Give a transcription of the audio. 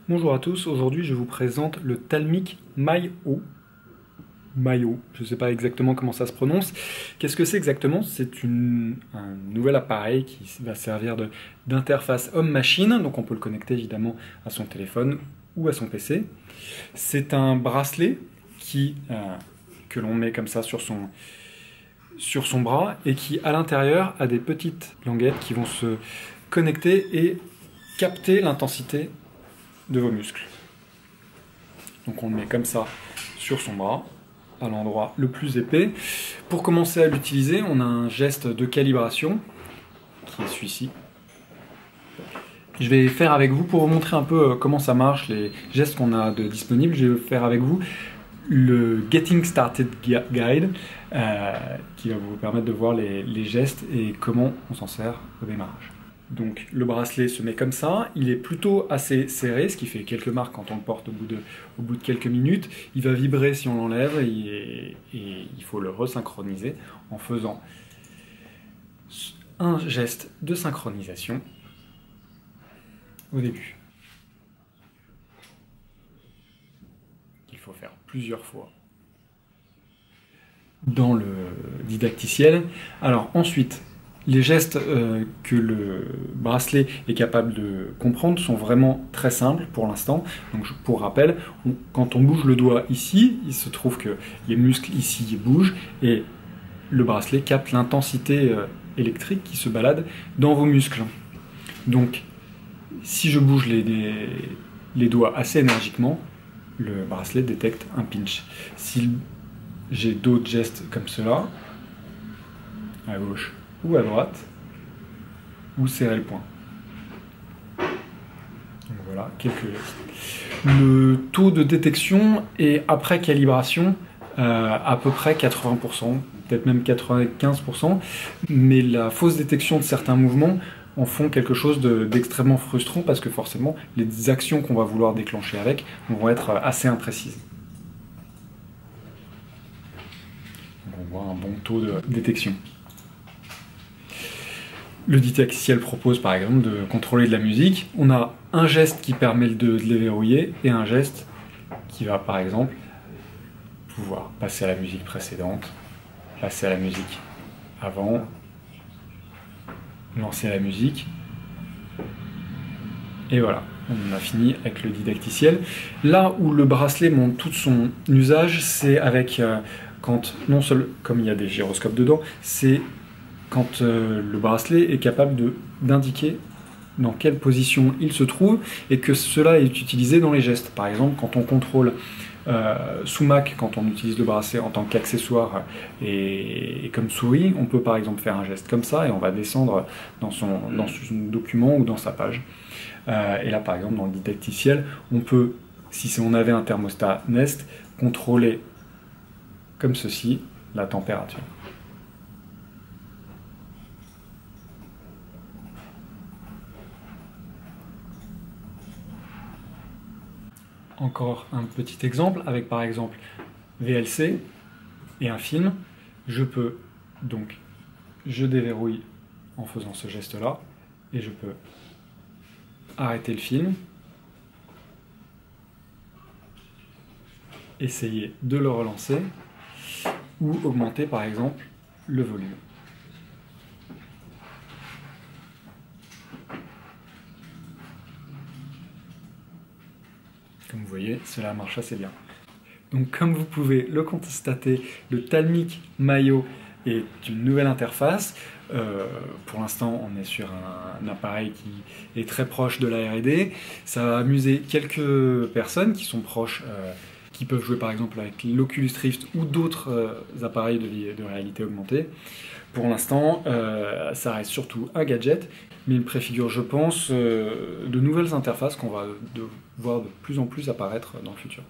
Bonjour à tous, aujourd'hui je vous présente le Talmic Mayo. Mayo, je ne sais pas exactement comment ça se prononce. Qu'est-ce que c'est exactement? C'est un nouvel appareil qui va servir d'interface homme-machine, donc on peut le connecter évidemment à son téléphone ou à son PC. C'est un bracelet que l'on met comme ça sur son bras et qui à l'intérieur a des petites languettes qui vont se connecter et capter l'intensité de vos muscles. Donc on le met comme ça sur son bras, à l'endroit le plus épais. Pour commencer à l'utiliser, on a un geste de calibration, qui est celui-ci. Je vais faire avec vous, pour vous montrer un peu comment ça marche, les gestes qu'on a de disponibles, je vais faire avec vous le Getting Started Guide, qui va vous permettre de voir les gestes et comment on s'en sert au démarrage. Donc le bracelet se met comme ça, il est plutôt assez serré, ce qui fait quelques marques quand on le porte au bout de quelques minutes. Il va vibrer si on l'enlève et il faut le resynchroniser en faisant un geste de synchronisation au début. Il faut faire plusieurs fois dans le didacticiel. Alors ensuite, les gestes que le bracelet est capable de comprendre sont vraiment très simples pour l'instant. Donc pour rappel, quand on bouge le doigt ici, il se trouve que les muscles ici bougent et le bracelet capte l'intensité électrique qui se balade dans vos muscles. Donc si je bouge les doigts assez énergiquement, le bracelet détecte un pinch. Si j'ai d'autres gestes comme cela, à gauche ou à droite, ou serrer le poing. Donc voilà, quelques gestes. Le taux de détection est après calibration à peu près 80%, peut-être même 95%, mais la fausse détection de certains mouvements en font quelque chose d'extrêmement frustrant parce que forcément les actions qu'on va vouloir déclencher avec vont être assez imprécises. Donc on voit un bon taux de détection. Le didacticiel propose par exemple de contrôler de la musique. On a un geste qui permet de les verrouiller et un geste qui va par exemple pouvoir passer à la musique précédente, passer à la musique avant, lancer la musique. Et voilà, on a fini avec le didacticiel. Là où le bracelet montre tout son usage, c'est avec quand, non seulement comme il y a des gyroscopes dedans, c'est quand le bracelet est capable d'indiquer dans quelle position il se trouve et que cela est utilisé dans les gestes. Par exemple, quand on contrôle sous Mac, quand on utilise le bracelet en tant qu'accessoire et comme souris, on peut par exemple faire un geste comme ça et on va descendre dans son document ou dans sa page. Et là par exemple dans le didacticiel, on peut, si on avait un thermostat Nest, contrôler comme ceci la température. Encore un petit exemple avec par exemple VLC et un film. Je déverrouille en faisant ce geste-là et je peux arrêter le film, essayer de le relancer ou augmenter par exemple le volume. Comme vous voyez, cela marche assez bien. Donc comme vous pouvez le constater, le Talmic Mayo est une nouvelle interface. Pour l'instant, on est sur un appareil qui est très proche de la R&D. Ça va amuser quelques personnes qui sont proches, qui peuvent jouer par exemple avec l'Oculus Rift ou d'autres appareils de réalité augmentée. Pour l'instant, ça reste surtout un gadget, mais il préfigure, je pense, de nouvelles interfaces qu'on va voir de plus en plus apparaître dans le futur.